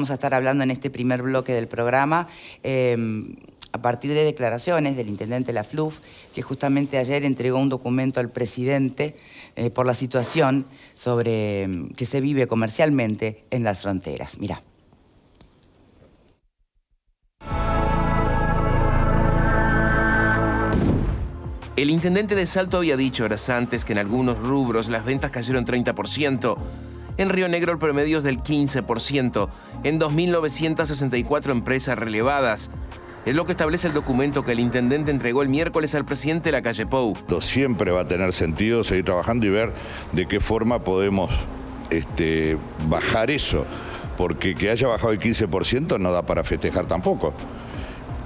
Vamos a estar hablando en este primer bloque del programa a partir de declaraciones del intendente Lafluf, que justamente ayer entregó un documento al presidente por la situación que se vive comercialmente en las fronteras. Mirá. El intendente de Salto había dicho horas antes que en algunos rubros las ventas cayeron 30%. En Río Negro el promedio es del 15%, en 2.964 empresas relevadas. Es lo que establece el documento que el intendente entregó el miércoles al presidente de la calle Pou. Siempre va a tener sentido seguir trabajando y ver de qué forma podemos bajar eso, porque que haya bajado el 15% no da para festejar tampoco.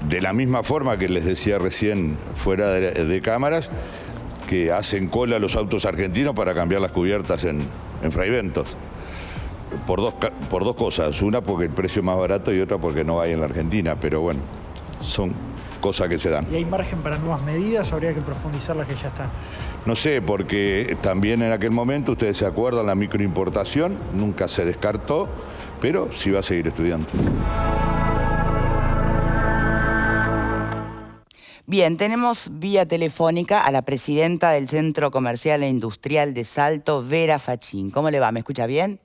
De la misma forma que les decía recién fuera de cámaras, que hacen cola los autos argentinos para cambiar las cubiertas en Fraiventos. Por dos cosas, una porque el precio es más barato y otra porque no hay en la Argentina, pero bueno, son cosas que se dan. ¿Y hay margen para nuevas medidas o habría que profundizar las que ya están? No sé, porque también en aquel momento, ustedes se acuerdan, la microimportación nunca se descartó, pero sí va a seguir estudiando. Bien, tenemos vía telefónica a la presidenta del Centro Comercial e Industrial de Salto, Vera Fachín. ¿Cómo le va? ¿Me escucha bien?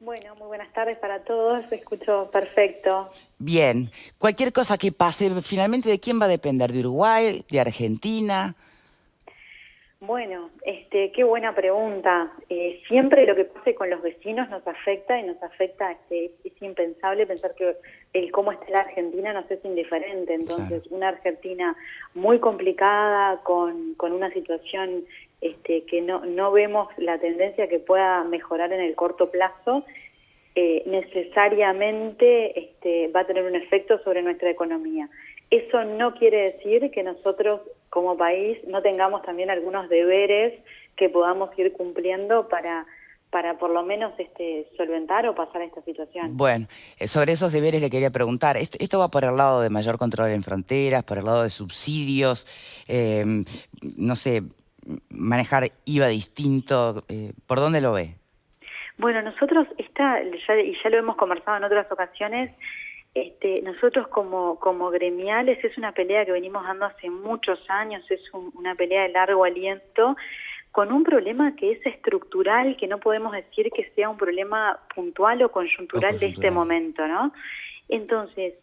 Bueno, muy buenas tardes para todos, me escucho perfecto. Bien, cualquier cosa que pase, finalmente, ¿de quién va a depender? ¿De Uruguay? ¿De Argentina? Bueno, qué buena pregunta. Siempre lo que pase con los vecinos nos afecta y nos afecta, es impensable pensar que el cómo está la Argentina nos es indiferente. Entonces, claro, una Argentina muy complicada, con una situación que no vemos la tendencia que pueda mejorar en el corto plazo, necesariamente va a tener un efecto sobre nuestra economía. Eso no quiere decir que nosotros como país no tengamos también algunos deberes que podamos ir cumpliendo para por lo menos solventar o pasar esta situación. Bueno, sobre esos deberes le quería preguntar. ¿Esto va por el lado de mayor control en fronteras, por el lado de subsidios, no sé, manejar IVA distinto? ¿Por dónde lo ve? Bueno, nosotros, ya lo hemos conversado en otras ocasiones, nosotros como gremiales es una pelea que venimos dando hace muchos años, es una pelea de largo aliento, con un problema que es estructural, que no podemos decir que sea un problema puntual o conjuntural de este momento, ¿no? Entonces,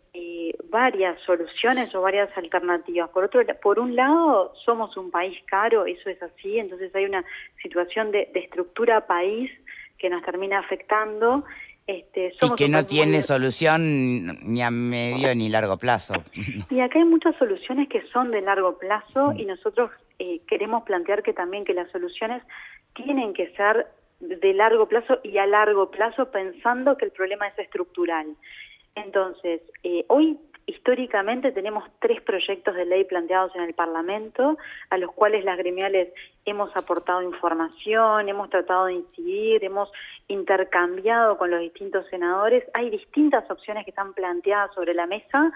varias soluciones o varias alternativas. Por un lado, somos un país caro, eso es así, entonces hay una situación de estructura país que nos termina afectando. Y que no tiene solución ni a medio ni largo plazo. Y acá hay muchas soluciones que son de largo plazo, sí, y nosotros queremos plantear que también que las soluciones tienen que ser de largo plazo y a largo plazo, pensando que el problema es estructural. Entonces, hoy históricamente tenemos 3 proyectos de ley planteados en el Parlamento, a los cuales las gremiales hemos aportado información, hemos tratado de incidir, hemos intercambiado con los distintos senadores. Hay distintas opciones que están planteadas sobre la mesa,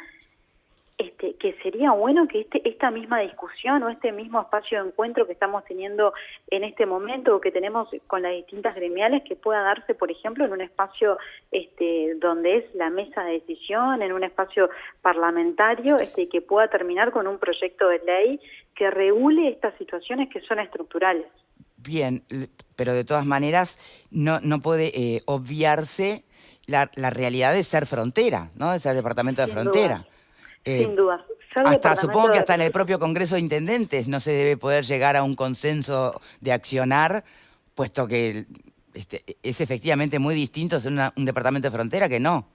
que sería bueno que esta misma discusión o este mismo espacio de encuentro que estamos teniendo en este momento o que tenemos con las distintas gremiales, que pueda darse, por ejemplo, en un espacio donde es la mesa de decisión, en un espacio parlamentario, que pueda terminar con un proyecto de ley que regule estas situaciones que son estructurales. Bien, pero de todas maneras no puede obviarse la realidad de ser frontera, ¿no? De ser departamento de frontera. Duda. Sin duda. Supongo que hasta en el propio Congreso de Intendentes no se debe poder llegar a un consenso de accionar, puesto que es efectivamente muy distinto ser un departamento de frontera que no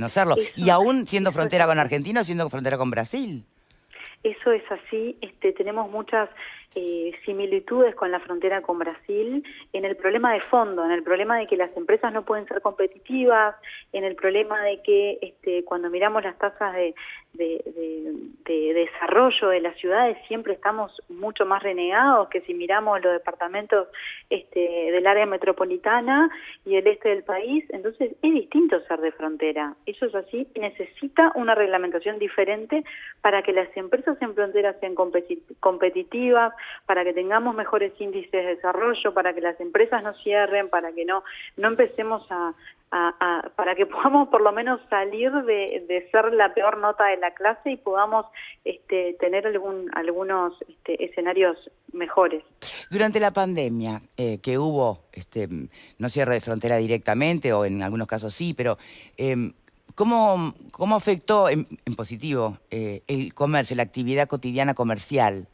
serlo. Y aún siendo frontera con Argentina o siendo frontera con Brasil. Eso es así. Tenemos muchas similitudes con la frontera con Brasil en el problema de fondo, en el problema de que las empresas no pueden ser competitivas, en el problema de que cuando miramos las tasas de desarrollo de las ciudades siempre estamos mucho más renegados que si miramos los departamentos del área metropolitana y el este del país. Entonces es distinto ser de frontera, eso es así, y necesita una reglamentación diferente para que las empresas en frontera sean competitivas, para que tengamos mejores índices de desarrollo, para que las empresas no cierren, para que no empecemos a para que podamos por lo menos salir de ser la peor nota de la clase y podamos tener algunos escenarios mejores. Durante la pandemia que hubo, no cierre de frontera directamente, o en algunos casos sí, pero ¿cómo afectó en positivo el comercio, la actividad cotidiana comercial?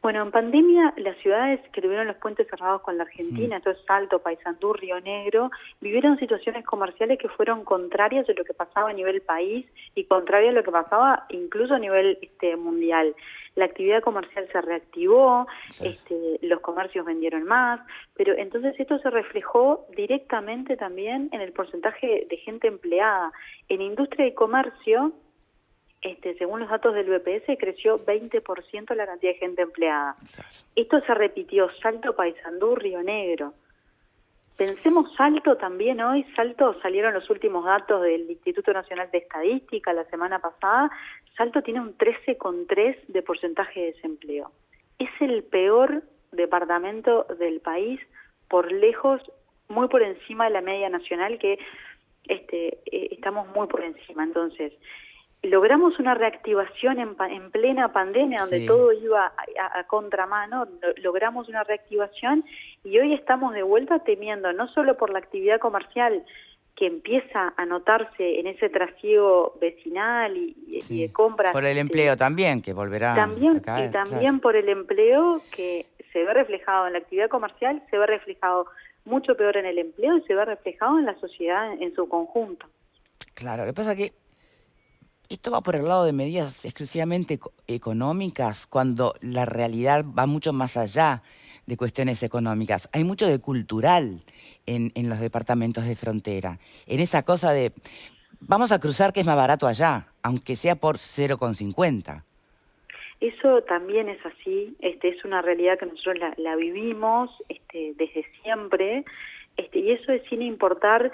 Bueno, en pandemia, las ciudades que tuvieron los puentes cerrados con la Argentina, esto es Salto, Paysandú, Río Negro, vivieron situaciones comerciales que fueron contrarias a lo que pasaba a nivel país y contrarias a lo que pasaba incluso a nivel mundial. La actividad comercial se reactivó, los comercios vendieron más, pero entonces esto se reflejó directamente también en el porcentaje de gente empleada. En industria y comercio, según los datos del BPS, creció 20% la cantidad de gente empleada. Esto se repitió Salto, Paysandú, Río Negro. Pensemos Salto también hoy. Salto, salieron los últimos datos del Instituto Nacional de Estadística la semana pasada. Salto tiene un 13,3% de porcentaje de desempleo. Es el peor departamento del país, por lejos, muy por encima de la media nacional, que estamos muy por encima. Entonces, logramos una reactivación en plena pandemia, donde todo iba a contramano, logramos una reactivación y hoy estamos de vuelta temiendo, no solo por la actividad comercial que empieza a notarse en ese trasiego vecinal y de compras. Por el empleo también, que volverá a caer. Y también por el empleo, que se ve reflejado en la actividad comercial, se ve reflejado mucho peor en el empleo y se ve reflejado en la sociedad en su conjunto. Claro, lo que pasa es que esto va por el lado de medidas exclusivamente económicas, cuando la realidad va mucho más allá de cuestiones económicas. Hay mucho de cultural en los departamentos de frontera. En esa cosa de, vamos a cruzar que es más barato allá, aunque sea por 0,50. Eso también es así, es una realidad que nosotros la vivimos desde siempre, y eso es sin importar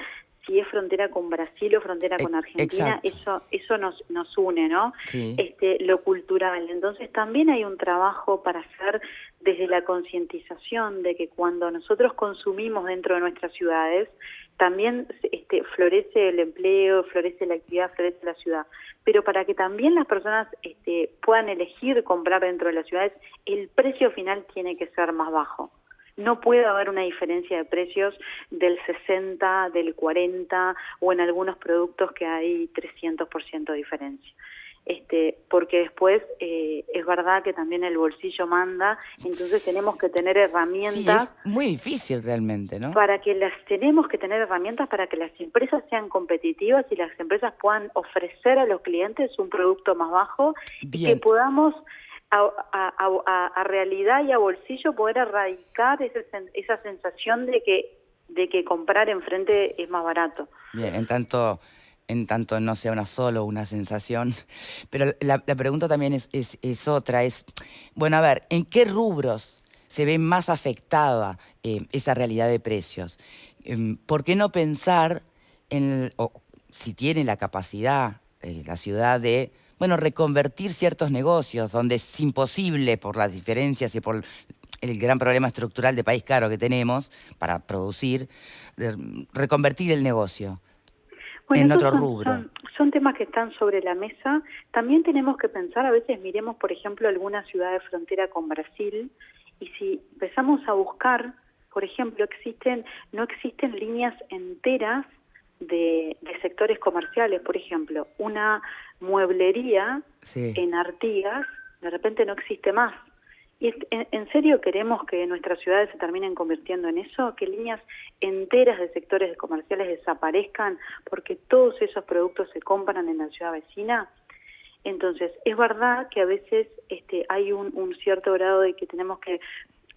si es frontera con Brasil o frontera con Argentina. Eso nos une, ¿no? Sí. Lo cultural. Entonces también hay un trabajo para hacer desde la concientización de que cuando nosotros consumimos dentro de nuestras ciudades, también florece el empleo, florece la actividad, florece la ciudad. Pero para que también las personas puedan elegir comprar dentro de las ciudades, el precio final tiene que ser más bajo. No puede haber una diferencia de precios del 60, del 40 o en algunos productos que hay 300% de diferencia. Porque después es verdad que también el bolsillo manda, entonces tenemos que tener herramientas. Sí, es muy difícil realmente, ¿no? Tenemos que tener herramientas para que las empresas sean competitivas y las empresas puedan ofrecer a los clientes un producto más bajo. Bien. Y que podamos a realidad y a bolsillo poder erradicar esa sensación de que comprar enfrente es más barato. Bien, en tanto no sea solo una sensación. Pero la pregunta también es otra, bueno, a ver, ¿en qué rubros se ve más afectada esa realidad de precios? ¿Por qué no pensar o si tiene la capacidad la ciudad de reconvertir ciertos negocios donde es imposible por las diferencias y por el gran problema estructural de país caro que tenemos para producir, reconvertir el negocio en otro rubro? Son temas que están sobre la mesa. También tenemos que pensar, a veces miremos, por ejemplo, alguna ciudad de frontera con Brasil, y si empezamos a buscar, por ejemplo, no existen líneas enteras de sectores comerciales. Por ejemplo, una mueblería en Artigas de repente no existe más. ¿Y en serio queremos que nuestras ciudades se terminen convirtiendo en eso? ¿Que líneas enteras de sectores comerciales desaparezcan porque todos esos productos se compran en la ciudad vecina? Entonces, es verdad que a veces hay un cierto grado de que tenemos que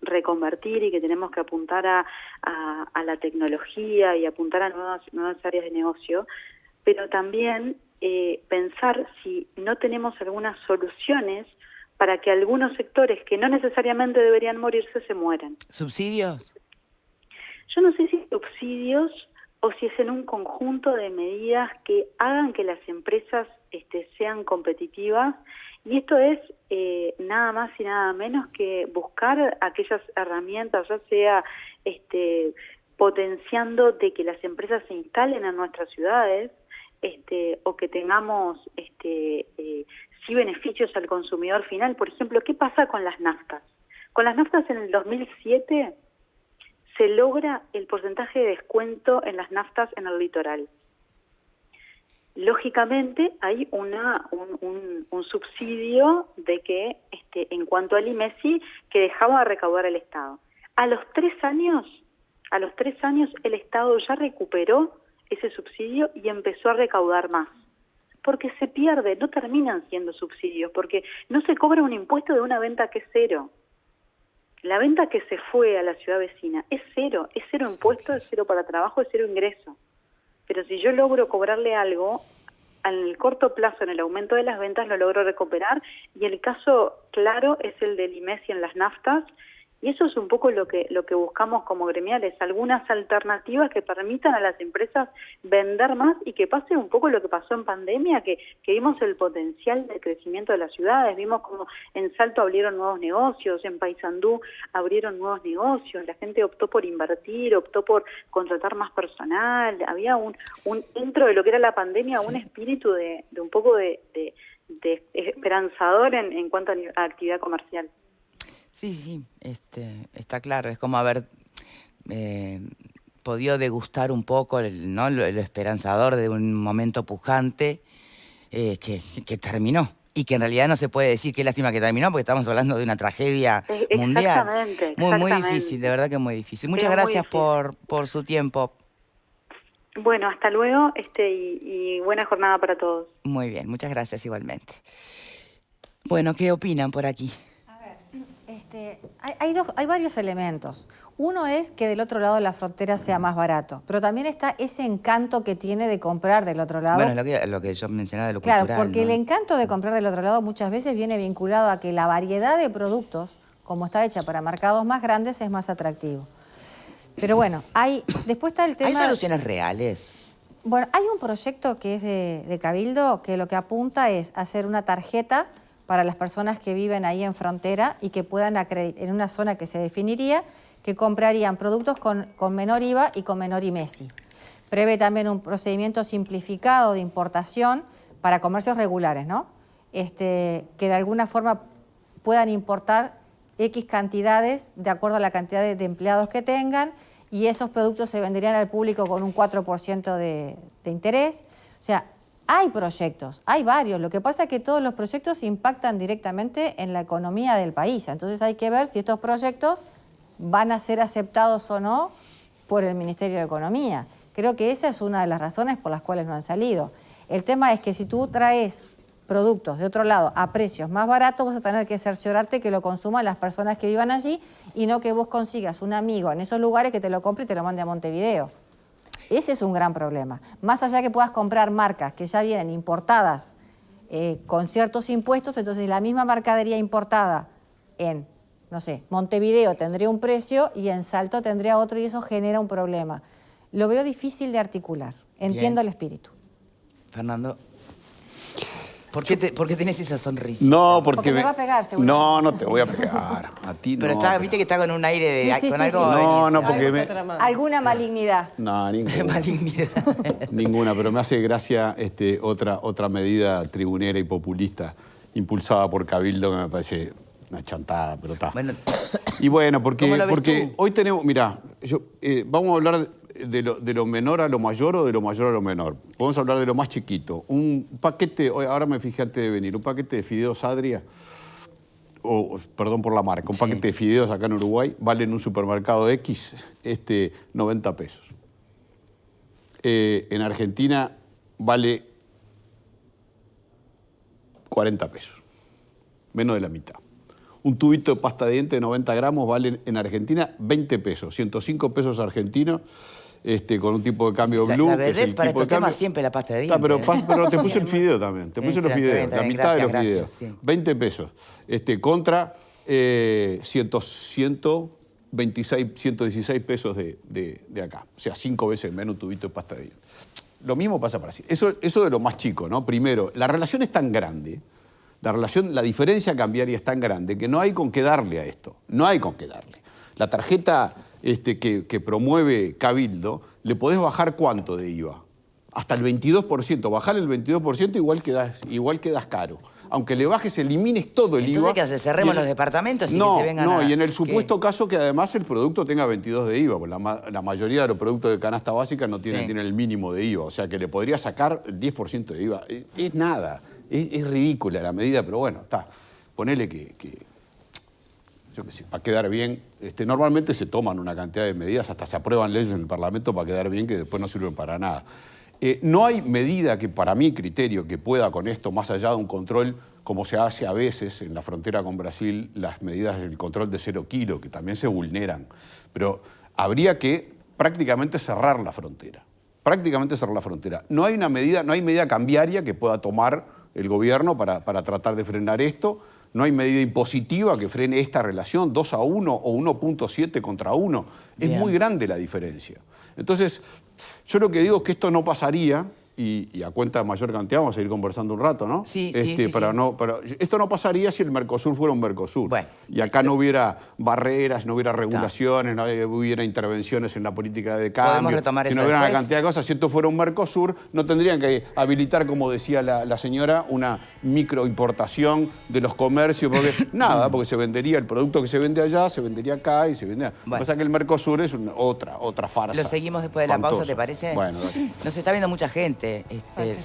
reconvertir y que tenemos que apuntar a la tecnología y apuntar a nuevas áreas de negocio, pero también pensar si no tenemos algunas soluciones para que algunos sectores que no necesariamente deberían morirse se mueran. ¿Subsidios? Yo no sé si subsidios o si es en un conjunto de medidas que hagan que las empresas sean competitivas, y esto es nada más y nada menos que buscar aquellas herramientas, ya sea potenciando de que las empresas se instalen en nuestras ciudades, o que tengamos sí beneficios al consumidor final. Por ejemplo, ¿qué pasa con las naftas? Con las naftas en el 2007 se logra el porcentaje de descuento en las naftas en el litoral. Lógicamente hay un subsidio de que en cuanto al IMESI que dejaba de recaudar el Estado. A los 3 años el Estado ya recuperó ese subsidio y empezó a recaudar más. Porque se pierde, no terminan siendo subsidios, porque no se cobra un impuesto de una venta que es cero. La venta que se fue a la ciudad vecina es cero impuesto, es cero para trabajo, es cero ingreso. Pero si yo logro cobrarle algo, al corto plazo en el aumento de las ventas lo logro recuperar, y el caso claro es el del IMESI en las naftas, y eso es un poco lo que buscamos como gremiales, algunas alternativas que permitan a las empresas vender más y que pase un poco lo que pasó en pandemia, que vimos el potencial de crecimiento de las ciudades, vimos como en Salto abrieron nuevos negocios, en Paysandú abrieron nuevos negocios, la gente optó por invertir, optó por contratar más personal, había un dentro de lo que era la pandemia, un espíritu de un poco de esperanzador en cuanto a actividad comercial. Sí, está claro. Es como haber podido degustar un poco lo esperanzador de un momento pujante que terminó. Y que en realidad no se puede decir qué lástima que terminó, porque estamos hablando de una tragedia mundial. Exactamente. Muy difícil, de verdad que muy difícil. Muchas gracias por su tiempo. Bueno, hasta luego y buena jornada para todos. Muy bien, muchas gracias igualmente. Bueno, ¿qué opinan por aquí? Hay varios elementos. Uno es que del otro lado de la frontera sea más barato, pero también está ese encanto que tiene de comprar del otro lado. Bueno, lo que yo mencionaba de lo claro, cultural. Porque ¿no? El encanto de comprar del otro lado muchas veces viene vinculado a que la variedad de productos, como está hecha para mercados más grandes, es más atractivo. Pero bueno, después está el tema... ¿Hay soluciones reales? Bueno, hay un proyecto que es de Cabildo que lo que apunta es hacer una tarjeta para las personas que viven ahí en frontera y que puedan en una zona que se definiría, que comprarían productos con menor IVA y con menor IMESI. Prevé también un procedimiento simplificado de importación para comercios regulares, ¿no? Que de alguna forma puedan importar X cantidades de acuerdo a la cantidad de empleados que tengan, y esos productos se venderían al público con un 4% de interés. O sea, hay proyectos, hay varios. Lo que pasa es que todos los proyectos impactan directamente en la economía del país. Entonces hay que ver si estos proyectos van a ser aceptados o no por el Ministerio de Economía. Creo que esa es una de las razones por las cuales no han salido. El tema es que si tú traes productos de otro lado a precios más baratos, vas a tener que cerciorarte que lo consuman las personas que vivan allí y no que vos consigas un amigo en esos lugares que te lo compre y te lo mande a Montevideo. Ese es un gran problema. Más allá que puedas comprar marcas que ya vienen importadas con ciertos impuestos, entonces la misma mercadería importada en, no sé, Montevideo tendría un precio y en Salto tendría otro, y eso genera un problema. Lo veo difícil de articular. Entiendo el espíritu. Fernando, ¿por qué tenés esa sonrisa? No, porque me va a pegar, seguro. No te voy a pegar. A ti pero no. viste que está con un aire de... Sí, con sí, algo No, porque ¿Alguna malignidad? No, ninguna. malignidad. Ninguna, pero me hace gracia otra medida tribunera y populista impulsada por Cabildo que me parece una chantada, pero está. Bueno, y bueno, porque tú? hoy tenemos... Mirá, vamos a hablar de lo menor a lo mayor o de lo mayor a lo menor. Vamos a hablar de lo más chiquito. Un paquete, ahora me fijé antes de venir, un paquete de fideos Adria, perdón por la marca, un paquete de fideos acá en Uruguay vale en un supermercado X 90 pesos. En Argentina vale 40 pesos, menos de la mitad. Un tubito de pasta de dientes de 90 gramos vale en Argentina 20 pesos, 105 pesos argentinos, con un tipo de cambio blue. La vedette para estos temas siempre la pasta de dientes. Pero te puse el fideo también, te puse los fideos, la mitad de los fideos. Sí. 20 pesos, contra 116 pesos de acá. O sea, 5 veces menos un tubito de pasta de dientes. Lo mismo pasa para sí. Eso de lo más chico, ¿no? Primero, la relación es tan grande, la diferencia cambiaria es tan grande que no hay con qué darle a esto. No hay con qué darle. La tarjeta que promueve Cabildo, le podés bajar ¿cuánto de IVA? Hasta el 22%. Bajar el 22% igual quedas caro. Aunque le bajes, elimines todo el IVA. Entonces, ¿qué hace? ¿Cerremos los departamentos y no, que se vengan No, a... y en el supuesto caso que además el producto tenga 22 de IVA, porque la mayoría de los productos de canasta básica no tienen el mínimo de IVA. O sea, que le podría sacar 10% de IVA. Es nada. Es ridícula la medida, pero bueno, está. Ponele que yo qué sé, para quedar bien. Normalmente se toman una cantidad de medidas, hasta se aprueban leyes en el Parlamento para quedar bien que después no sirven para nada. No hay medida que, para mi criterio, que pueda con esto, más allá de un control, como se hace a veces en la frontera con Brasil, las medidas del control de 0 kilo, que también se vulneran. Pero habría que prácticamente cerrar la frontera. Prácticamente cerrar la frontera. No hay medida cambiaria que pueda tomar el gobierno para tratar de frenar esto. No hay medida impositiva que frene esta relación, 2-1 o 1.7 contra 1. Es muy grande la diferencia. Entonces, yo lo que digo es que esto no pasaría, y a cuenta de mayor cantidad vamos a ir conversando un rato, ¿no? Sí, pero esto no pasaría si el Mercosur fuera un Mercosur. Bueno, y acá no hubiera barreras, no hubiera regulaciones, no hubiera intervenciones en la política de cambio. Podemos retomar eso no hubiera después. una cantidad de cosas. Si esto fuera un Mercosur, no tendrían que habilitar, como decía la señora, una microimportación de los comercios. Porque se vendería el producto que se vende allá, se vendería acá y se vendía. Lo que pasa es que el Mercosur es otra farsa. Lo seguimos después de la pausa, ¿te parece? Bueno, dale. Nos está viendo mucha gente,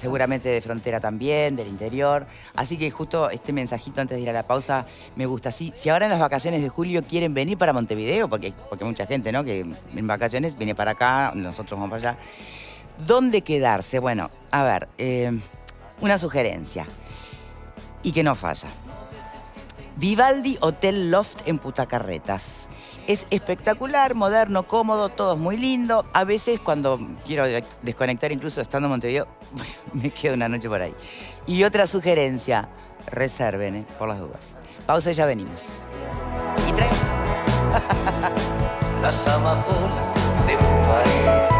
seguramente de frontera también, del interior. Así que justo este mensajito antes de ir a la pausa me gusta. Si ahora en las vacaciones de julio quieren venir para Montevideo, porque mucha gente, ¿no?, que en vacaciones viene para acá, nosotros vamos para allá. ¿Dónde quedarse? Bueno, a ver, una sugerencia. Y que no falla. Vivaldi Hotel Loft en Putacarretas. Es espectacular, moderno, cómodo, todo es muy lindo. A veces cuando quiero desconectar, incluso estando en Montevideo, me quedo una noche por ahí. Y otra sugerencia, reserven, por las dudas. Pausa y ya venimos. Y trae... Las amapolas de un país.